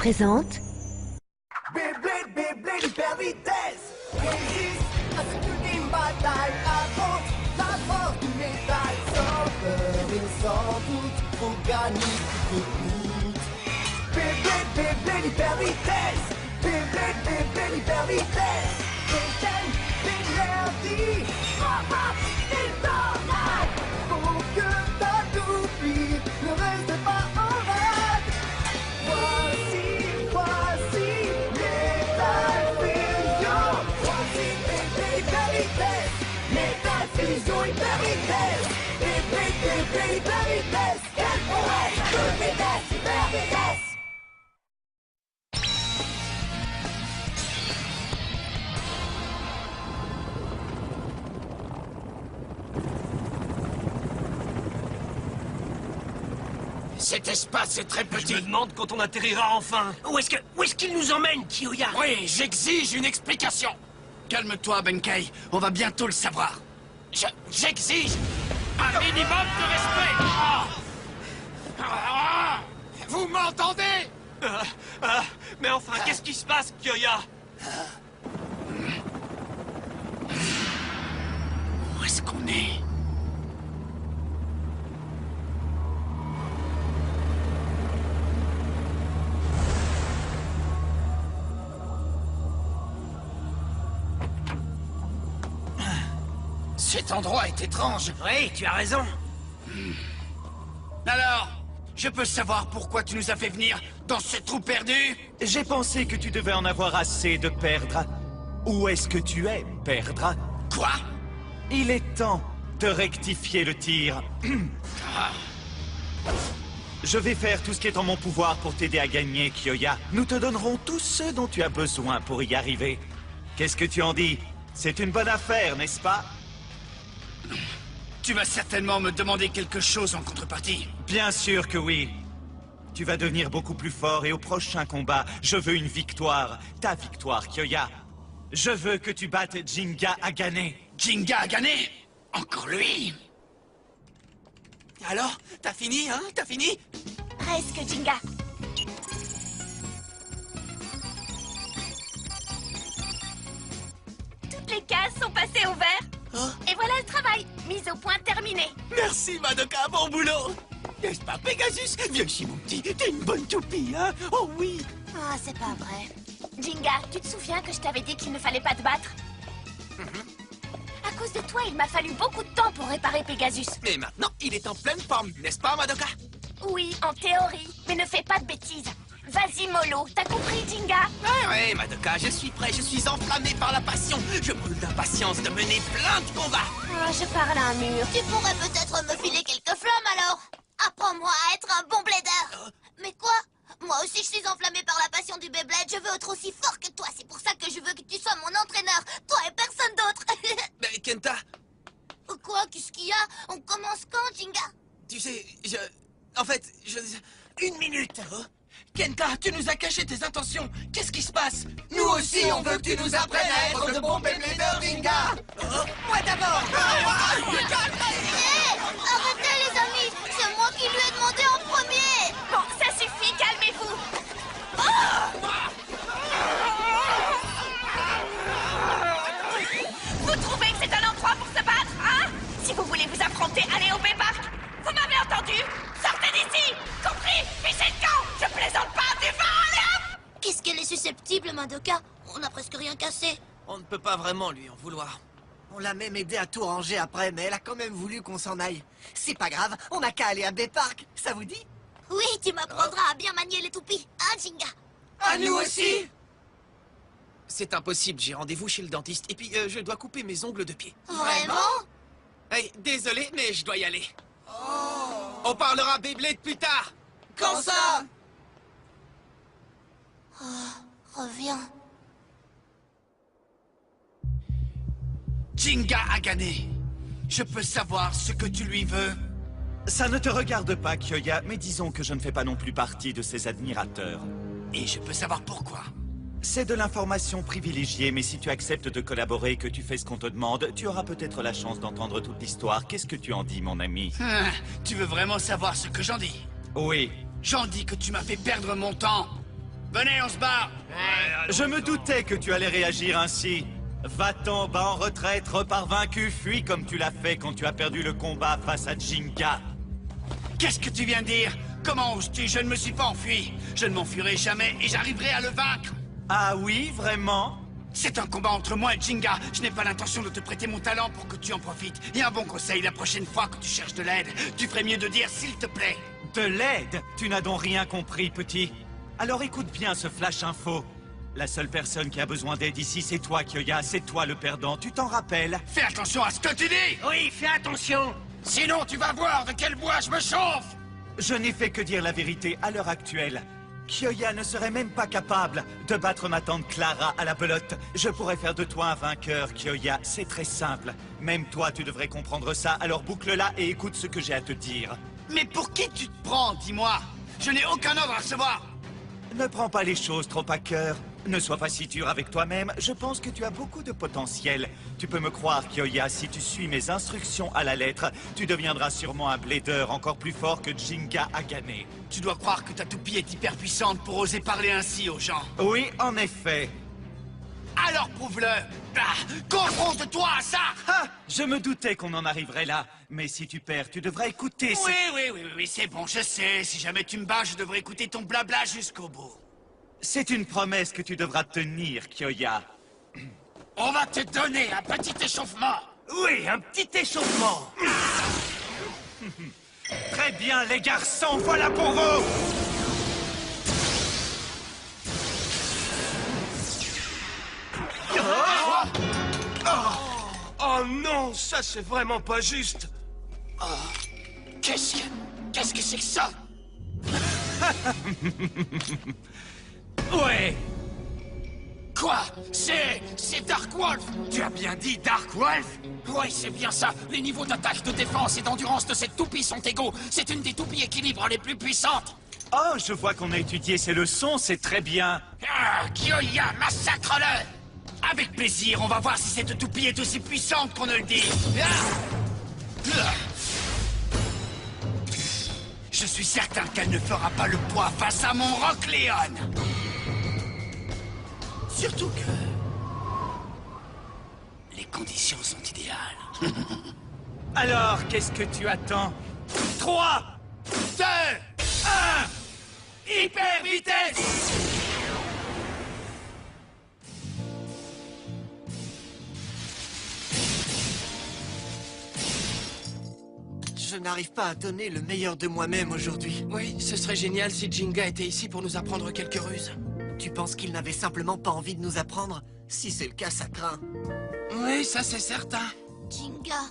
présente... Beyblade, Beyblade, hyper vitesse. Résiste à cette ultime bataille. Affronte la force du métal. Sans peur et sans doute, faut gagner coûte que coûte. Beyblade, Beyblade, hyper vitesse. Beyblade, Beyblade, hyper vitesse. Des chaînes, d'énergie. Des tornades. Faut que t'as t'oublies. Ne reste pas en rade. Voici Metal Fusion. Voici Beyblade, hyper vitesse. Metal Fusion, hyper vitesse. Beyblade, Beyblade, hyper vitesse. Quelle prouesse, toute vitesse, hyper vitesse. Cet espace est très petit. Je me demande quand on atterrira enfin. Où est-ce qu'il nous emmène, Kiyoya? Oui, j'exige une explication. Calme-toi, Benkei. On va bientôt le savoir. J'exige un minimum de respect. Vous m'entendez? Mais enfin, qu'est-ce qui se passe, Kiyoya? Où est-ce qu'on est? Cet endroit est étrange. Oui, tu as raison. Alors, je peux savoir pourquoi tu nous as fait venir dans ce trou perdu? J'ai pensé que tu devais en avoir assez de perdre. Où est-ce que tu es, perdre? Quoi? Il est temps de rectifier le tir. Je vais faire tout ce qui est en mon pouvoir pour t'aider à gagner, Kiyoya. Nous te donnerons tout ce dont tu as besoin pour y arriver. Qu'est-ce que tu en dis? C'est une bonne affaire, n'est-ce pas? Tu vas certainement me demander quelque chose en contrepartie. Bien sûr que oui. Tu vas devenir beaucoup plus fort et au prochain combat, je veux une victoire. Ta victoire, Kiyoya. Je veux que tu battes Jinga Agane. Jinga a gagné? Encore lui? Alors, t'as fini, hein? T'as fini? Presque, Jinga. Toutes les cases sont passées au vert. Et voilà le travail. Mise au point terminée. Merci, Madoka, bon boulot. N'est-ce pas, Pegasus? Viens ici, mon petit. T'es une bonne toupie, hein? Oh oui. Ah, c'est pas vrai. Jinga, tu te souviens que je t'avais dit qu'il ne fallait pas te battre? À cause de toi, il m'a fallu beaucoup de temps pour réparer Pegasus. Mais maintenant, il est en pleine forme, n'est-ce pas, Madoka? Oui, en théorie. Mais ne fais pas de bêtises. Vas-y, mollo. T'as compris, Jinga? Ouais, Madoka, je suis prêt, je suis enflammé par la passion. Je brûle d'impatience de mener plein de combats. Ah, je parle à un mur. Tu pourrais peut-être me filer quelques flammes alors. Apprends-moi à être un bon blader. Mais quoi? Moi aussi je suis enflammé par la passion du Beyblade. Je veux être aussi fort que toi. C'est pour ça que je veux que tu sois mon entraîneur. Toi et personne d'autre. Mais Kenta, Quoi? Qu'est-ce qu'il y a? On commence quand, Jinga? tu sais, En fait, Une minute, hein? Kenta, tu nous as caché tes intentions. Qu'est-ce qui se passe? Nous aussi, on veut que tu nous apprennes à être de bons Beybladers, Jinga. Moi d'abord. Hé! Arrêtez les amis! C'est moi qui lui ai demandé en premier! Bon, ça suffit, calmez-vous. Vous trouvez que c'est un endroit pour se battre, hein? Si vous voulez vous affronter, allez au Baypark. Vous m'avez entendu? Sortez d'ici. Compris? Fichez le camp. Je plaisante pas, du vent, allez hop! Qu'est-ce qu'elle est susceptible, Madoka? On n'a presque rien cassé. On ne peut pas vraiment lui en vouloir. On l'a même aidé à tout ranger après, mais elle a quand même voulu qu'on s'en aille. C'est pas grave, on n'a qu'à aller à Baypark, ça vous dit? Oui, tu m'apprendras à bien manier les toupies, hein, Jinga? À nous aussi. C'est impossible, j'ai rendez-vous chez le dentiste. Et puis, je dois couper mes ongles de pied. Vraiment? Hey, désolé, mais je dois y aller. On parlera Beyblade plus tard. Quand ça? Reviens. Jinga a gagné. Je peux savoir ce que tu lui veux? Ça ne te regarde pas, Kiyoya, mais disons que je ne fais pas non plus partie de ses admirateurs. Et je peux savoir pourquoi? C'est de l'information privilégiée, mais si tu acceptes de collaborer et que tu fais ce qu'on te demande, tu auras peut-être la chance d'entendre toute l'histoire. Qu'est-ce que tu en dis, mon ami? Tu veux vraiment savoir ce que j'en dis? Oui. J'en dis que tu m'as fait perdre mon temps. Venez, on se barre. Je me doutais que tu allais réagir ainsi. Va-t'en, bas en retraite, repars vaincu, fuis comme tu l'as fait quand tu as perdu le combat face à Jinga. Qu'est-ce que tu viens de dire? Comment oses-tu? Je ne me suis pas enfui. Je ne m'enfuirai jamais et j'arriverai à le vaincre. Ah oui, vraiment? C'est un combat entre moi et Jinga. Je n'ai pas l'intention de te prêter mon talent pour que tu en profites. Et un bon conseil, la prochaine fois que tu cherches de l'aide, tu ferais mieux de dire s'il te plaît. De l'aide? Tu n'as donc rien compris, petit. Alors écoute bien ce flash info. La seule personne qui a besoin d'aide ici, c'est toi, Kyoya. C'est toi le perdant, tu t'en rappelles? Fais attention à ce que tu dis. Oui, fais attention. Sinon, tu vas voir de quel bois je me chauffe. Je n'ai fait que dire la vérité à l'heure actuelle. Kyoya ne serait même pas capable de battre ma tante Clara à la belote. Je pourrais faire de toi un vainqueur, Kyoya. C'est très simple. Même toi, tu devrais comprendre ça. Alors boucle-la et écoute ce que j'ai à te dire. Mais pour qui tu te prends, dis-moi? Je n'ai aucun ordre à recevoir. Ne prends pas les choses trop à cœur. Ne sois pas si dur avec toi-même. Je pense que tu as beaucoup de potentiel. Tu peux me croire, Kyoya, si tu suis mes instructions à la lettre, tu deviendras sûrement un blader encore plus fort que Jinga a gagné. Tu dois croire que ta toupie est hyper puissante pour oser parler ainsi aux gens. Oui, en effet. Alors prouve-le. Confronte-toi à ça. Ah, je me doutais qu'on en arriverait là. Mais si tu perds, tu devrais écouter ce... Oui, c'est bon, je sais. Si jamais tu me bats, je devrais écouter ton blabla jusqu'au bout. C'est une promesse que tu devras tenir, Kyoya. On va te donner un petit échauffement. Oui, un petit échauffement. Très bien, les garçons, voilà pour vous. Oh non, ça c'est vraiment pas juste. Qu'est-ce que c'est que ça? Ouais. Quoi? C'est Dark Wolf. Tu as bien dit Dark Wolf? Oui, c'est bien ça. Les niveaux d'attaque, de défense et d'endurance de cette toupie sont égaux. C'est une des toupies équilibre les plus puissantes. Oh, je vois qu'on a étudié ces leçons, c'est très bien. Ah, Kyoya, massacre-le. Avec plaisir, on va voir si cette toupie est aussi puissante qu'on ne le dit. Je suis certain qu'elle ne fera pas le poids face à mon Rock Leon. Surtout que... les conditions sont idéales. Alors, qu'est-ce que tu attends? 3, 2, 1, hyper vitesse! Je n'arrive pas à donner le meilleur de moi-même aujourd'hui. Oui, ce serait génial si Jinga était ici pour nous apprendre quelques ruses. Tu penses qu'il n'avait simplement pas envie de nous apprendre? Si c'est le cas, ça craint. Oui, ça c'est certain. Jinga.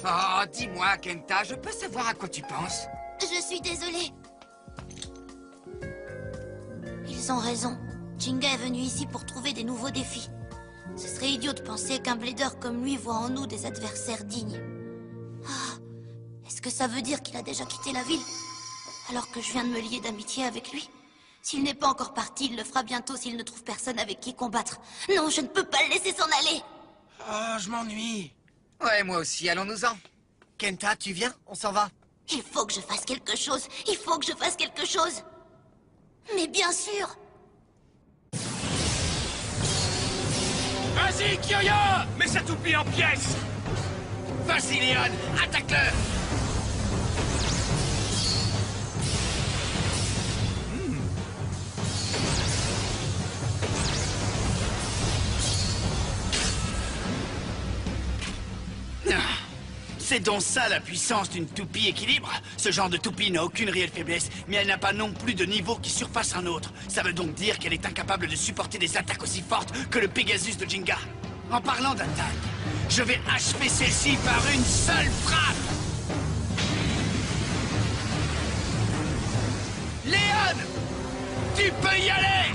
Oh, dis-moi, Kenta, je peux savoir à quoi tu penses? Je suis désolée. Ils ont raison. Jinga est venu ici pour trouver des nouveaux défis. Ce serait idiot de penser qu'un blader comme lui voit en nous des adversaires dignes. Ah, est-ce que ça veut dire qu'il a déjà quitté la ville? Alors que je viens de me lier d'amitié avec lui? S'il n'est pas encore parti, il le fera bientôt s'il ne trouve personne avec qui combattre. Non, je ne peux pas le laisser s'en aller. Oh, je m'ennuie. Ouais, moi aussi, allons-nous-en. Kenta, tu viens? On s'en va. Il faut que je fasse quelque chose. Il faut que je fasse quelque chose. Mais bien sûr. Vas-y, Kyoya! Mais ça toupie en pièces. Vas-y, Leon, attaque-le! C'est donc ça la puissance d'une toupie équilibre. Ce genre de toupie n'a aucune réelle faiblesse, mais elle n'a pas non plus de niveau qui surpasse un autre. Ça veut donc dire qu'elle est incapable de supporter des attaques aussi fortes que le Pegasus de Jinga. En parlant d'attaque, je vais achever celle-ci par une seule frappe. Léon, tu peux y aller.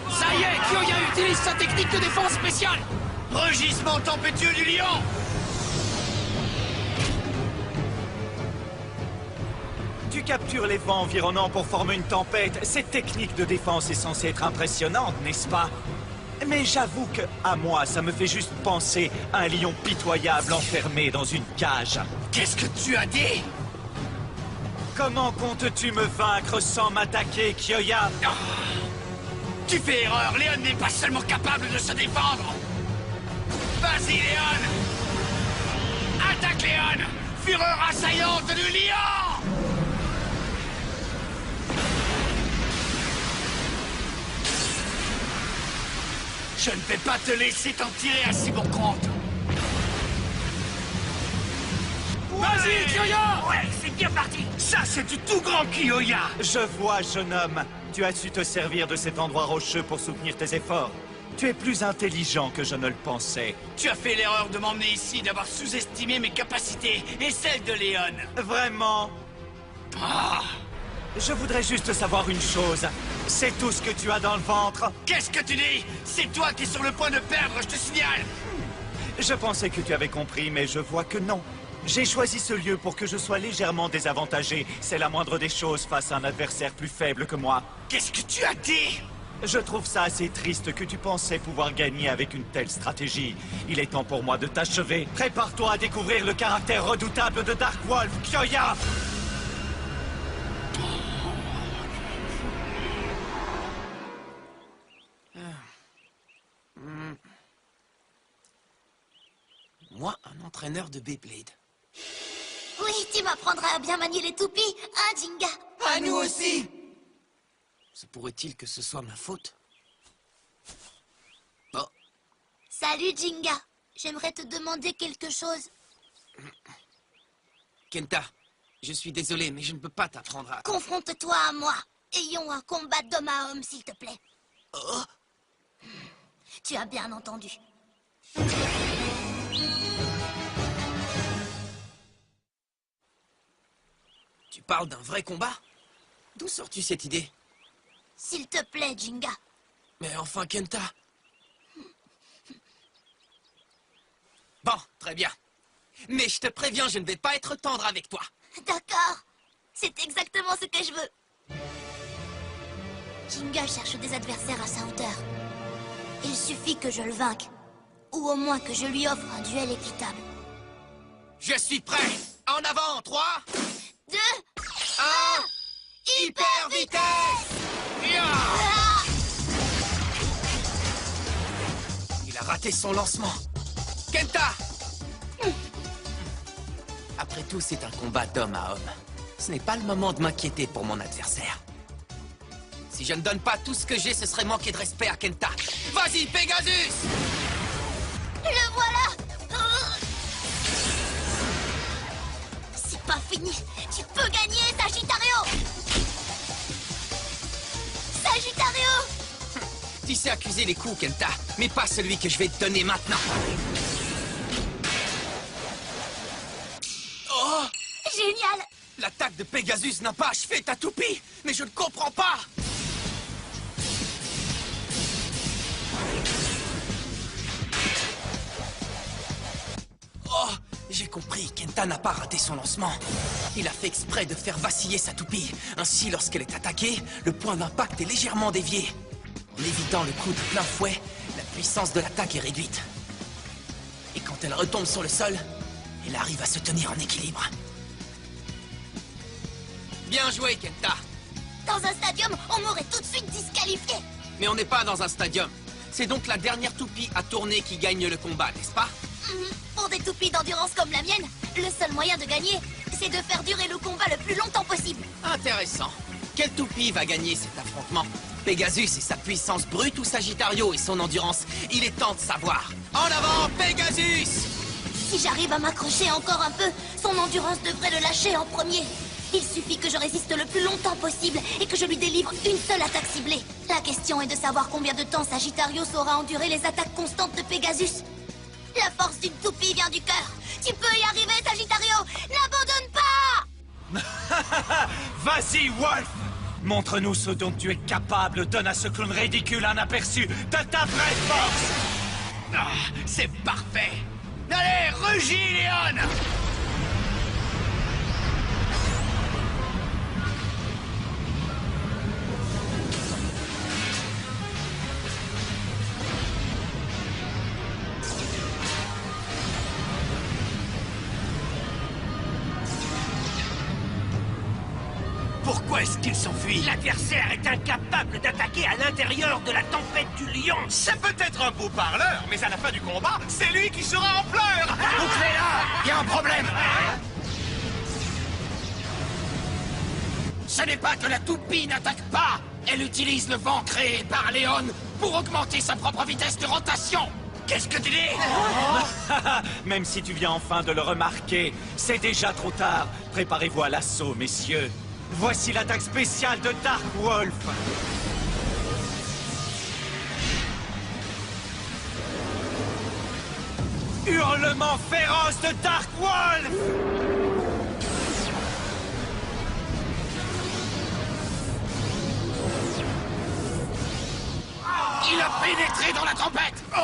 Ça y est, Kyoya utilise sa technique de défense spéciale. Rugissement tempétueux du lion. Tu captures les vents environnants pour former une tempête. Cette technique de défense est censée être impressionnante, n'est-ce pas? Mais j'avoue que, à moi, ça me fait juste penser à un lion pitoyable enfermé dans une cage. Qu'est-ce que tu as dit? Comment comptes-tu me vaincre sans m'attaquer, Kyoya? Tu fais erreur, Léon n'est pas seulement capable de se défendre. Vas-y, Léon! Attaque, Léon! Fureur assaillante du lion! Je ne vais pas te laisser t'en tirer à si bon compte. Vas-y, Kyoya! Ouais, c'est bien parti! Ça, c'est du tout grand Kyoya! Je vois, jeune homme. Tu as su te servir de cet endroit rocheux pour soutenir tes efforts. Tu es plus intelligent que je ne le pensais. Tu as fait l'erreur de m'emmener ici, d'avoir sous-estimé mes capacités et celles de Léon. Vraiment? Ah! Je voudrais juste savoir une chose. C'est tout ce que tu as dans le ventre? Qu'est-ce que tu dis? C'est toi qui es sur le point de perdre, je te signale! Je pensais que tu avais compris, mais je vois que non. J'ai choisi ce lieu pour que je sois légèrement désavantagé. C'est la moindre des choses face à un adversaire plus faible que moi. Qu'est-ce que tu as dit? Je trouve ça assez triste que tu pensais pouvoir gagner avec une telle stratégie. Il est temps pour moi de t'achever. Prépare-toi à découvrir le caractère redoutable de Dark Wolf, Kyoya! Moi, un entraîneur de Beyblade. Oui, tu m'apprendras à bien manier les toupies, hein, Jinga? À nous aussi! Se pourrait-il que ce soit ma faute? Oh, Salut, Jinga. J'aimerais te demander quelque chose. Kenta, je suis désolé, mais je ne peux pas t'apprendre à... Confronte-toi à moi. Ayons un combat d'homme à homme, s'il te plaît. Oh, Tu as bien entendu. tu parles d'un vrai combat? D'où sors-tu cette idée? S'il te plaît, Jinga. Mais enfin, Kenta... Bon, très bien. Mais je te préviens, je ne vais pas être tendre avec toi. D'accord. C'est exactement ce que je veux. Jinga cherche des adversaires à sa hauteur. Il suffit que je le vainque. Ou au moins que je lui offre un duel équitable. Je suis prêt. En avant, 3, 2, 1... Hyper vitesse! Ya! Ah! Il a raté son lancement. Kenta! Après tout, c'est un combat d'homme à homme. Ce n'est pas le moment de m'inquiéter pour mon adversaire. Si je ne donne pas tout ce que j'ai, ce serait manquer de respect à Kenta. Vas-y, Pegasus! Le voilà! C'est pas fini. Tu peux gagner, Sagittario! Sagittario! Tu sais accuser les coups, Kenta, mais pas celui que je vais te donner maintenant. Oh! Génial! L'attaque de Pegasus n'a pas achevé ta toupie, mais je ne comprends pas! Oh! J'ai compris, Kenta n'a pas raté son lancement. Il a fait exprès de faire vaciller sa toupie. Ainsi, lorsqu'elle est attaquée, le point d'impact est légèrement dévié. En évitant le coup de plein fouet, la puissance de l'attaque est réduite. Et quand elle retombe sur le sol, elle arrive à se tenir en équilibre. Bien joué, Kenta. Dans un stadium, on m'aurait tout de suite disqualifié. Mais on n'est pas dans un stadium. C'est donc la dernière toupie à tourner qui gagne le combat, n'est-ce pas? Pour des toupies d'endurance comme la mienne, le seul moyen de gagner, c'est de faire durer le combat le plus longtemps possible. Intéressant. Quelle toupie va gagner cet affrontement? Pegasus et sa puissance brute ou Sagittario et son endurance? Il est temps de savoir. En avant, Pegasus! Si j'arrive à m'accrocher encore un peu, son endurance devrait le lâcher en premier. Il suffit que je résiste le plus longtemps possible et que je lui délivre une seule attaque ciblée. La question est de savoir combien de temps Sagittario saura endurer les attaques constantes de Pegasus. La force d'une toupie vient du cœur. Tu peux y arriver, Sagittario! N'abandonne pas! Vas-y, Wolf! Montre-nous ce dont tu es capable. Donne à ce clown ridicule un aperçu de ta vraie force! Ah, c'est parfait! Allez, rugis, Léon! est-ce qu'il s'enfuit? L'adversaire est incapable d'attaquer à l'intérieur de la tempête du lion. C'est peut-être un beau parleur, mais à la fin du combat, c'est lui qui sera en pleurs. Bouclez-la! Il y a un problème! Ce n'est pas que la toupie n'attaque pas! Elle utilise le vent créé par Léon pour augmenter sa propre vitesse de rotation! Qu'est-ce que tu dis? Même si tu viens enfin de le remarquer, c'est déjà trop tard. Préparez-vous à l'assaut, messieurs. Voici l'attaque spéciale de Dark Wolf. Hurlement féroce de Dark Wolf! Il a pénétré dans la tempête! Oh!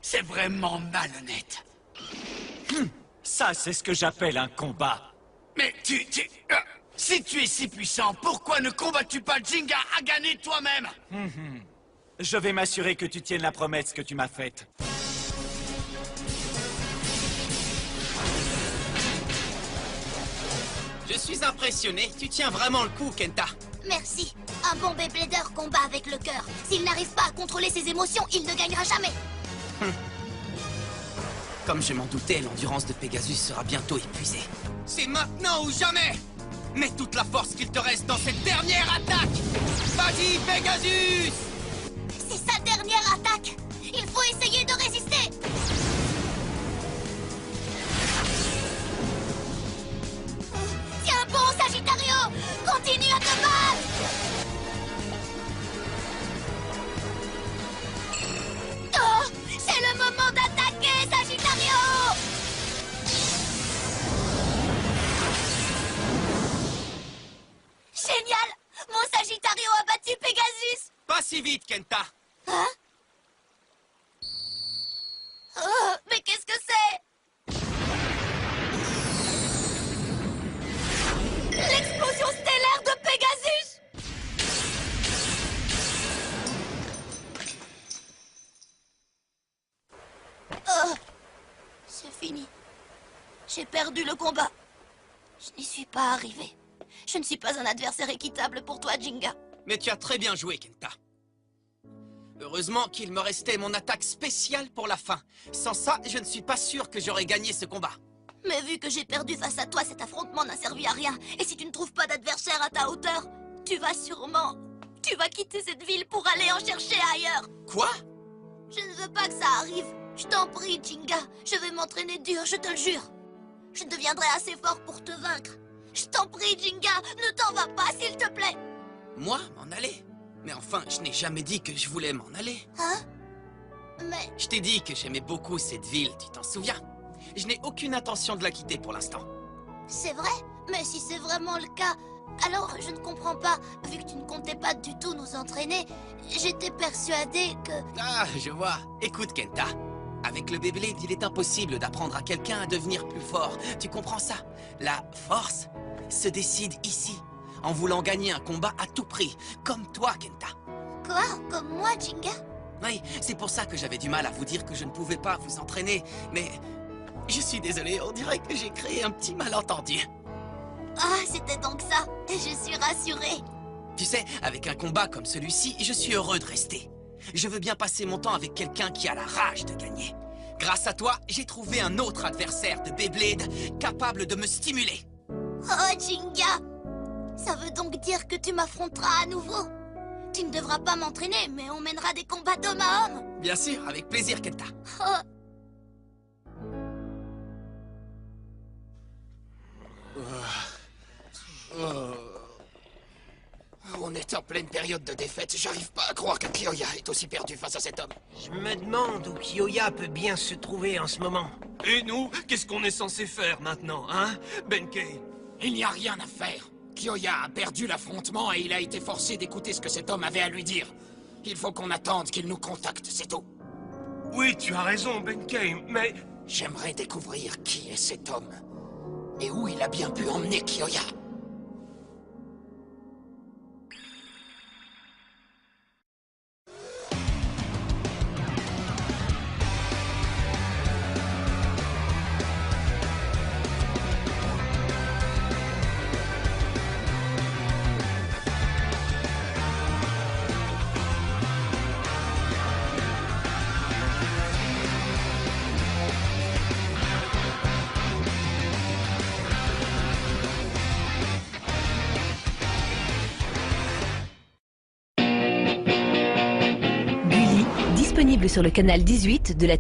C'est vraiment malhonnête. Ça, c'est ce que j'appelle un combat. Mais si tu es si puissant, pourquoi ne combats-tu pas Jinga à gagner toi-même? Je vais m'assurer que tu tiennes la promesse que tu m'as faite. Je suis impressionné. Tu tiens vraiment le coup, Kenta. Merci. Un bon Beyblader combat avec le cœur. S'il n'arrive pas à contrôler ses émotions, il ne gagnera jamais. Comme je m'en doutais, l'endurance de Pegasus sera bientôt épuisée. C'est maintenant ou jamais! Mets toute la force qu'il te reste dans cette dernière attaque! Vas-y, Pegasus! C'est sa dernière attaque. Il faut essayer de résister. Tiens bon, Sagittario! Continue à te battre! Oh! C'est le moment d'attaquer, Sagittario! Génial! Mon Sagittario a battu Pegasus! Pas si vite, Kenta! Hein? Oh, mais qu'est-ce que c'est? L'explosion stellaire de Pegasus! Oh, c'est fini. J'ai perdu le combat. Je n'y suis pas arrivé. Je ne suis pas un adversaire équitable pour toi, Jinga. Mais tu as très bien joué, Kenta. Heureusement qu'il me restait mon attaque spéciale pour la fin. Sans ça, je ne suis pas sûr que j'aurais gagné ce combat. Mais vu que j'ai perdu face à toi, cet affrontement n'a servi à rien. Et si tu ne trouves pas d'adversaire à ta hauteur, tu vas sûrement... Tu vas quitter cette ville pour aller en chercher ailleurs. Quoi? Je ne veux pas que ça arrive. Je t'en prie, Jinga. Je vais m'entraîner dur, je te le jure. Je deviendrai assez fort pour te vaincre. Je t'en prie, Jinga, ne t'en vas pas, s'il te plaît. Moi, m'en aller? Mais enfin, je n'ai jamais dit que je voulais m'en aller. Hein? Mais... Je t'ai dit que j'aimais beaucoup cette ville, tu t'en souviens? Je n'ai aucune intention de la quitter pour l'instant. C'est vrai? Mais si c'est vraiment le cas, alors je ne comprends pas. Vu que tu ne comptais pas du tout nous entraîner, j'étais persuadée que... Ah, je vois. Écoute, Kenta. Avec le Beyblade, il est impossible d'apprendre à quelqu'un à devenir plus fort. Tu comprends ça? La force se décide ici, en voulant gagner un combat à tout prix, comme toi, Kenta. Quoi? Comme moi, Jinga? Oui, c'est pour ça que j'avais du mal à vous dire que je ne pouvais pas vous entraîner, mais... Je suis désolé, on dirait que j'ai créé un petit malentendu. Ah, c'était donc ça. Je suis rassurée. Tu sais, avec un combat comme celui-ci, je suis heureux de rester. Je veux bien passer mon temps avec quelqu'un qui a la rage de gagner. Grâce à toi, j'ai trouvé un autre adversaire de Beyblade capable de me stimuler. Oh, Jinga! Ça veut donc dire que tu m'affronteras à nouveau? Tu ne devras pas m'entraîner, mais on mènera des combats d'homme à homme. Bien sûr, avec plaisir, Kenta. Oh. On est en pleine période de défaite. J'arrive pas à croire que Kyoya est aussi perdu face à cet homme. Je me demande où Kyoya peut bien se trouver en ce moment. Et nous, qu'est-ce qu'on est censé faire maintenant, hein, Benkei? Il n'y a rien à faire. Kyoya a perdu l'affrontement et il a été forcé d'écouter ce que cet homme avait à lui dire. Il faut qu'on attende qu'il nous contacte, c'est tout. Oui, tu as raison, Benkei, mais... J'aimerais découvrir qui est cet homme. Et où il a bien pu emmener Kyoya. disponible sur le canal 18 de la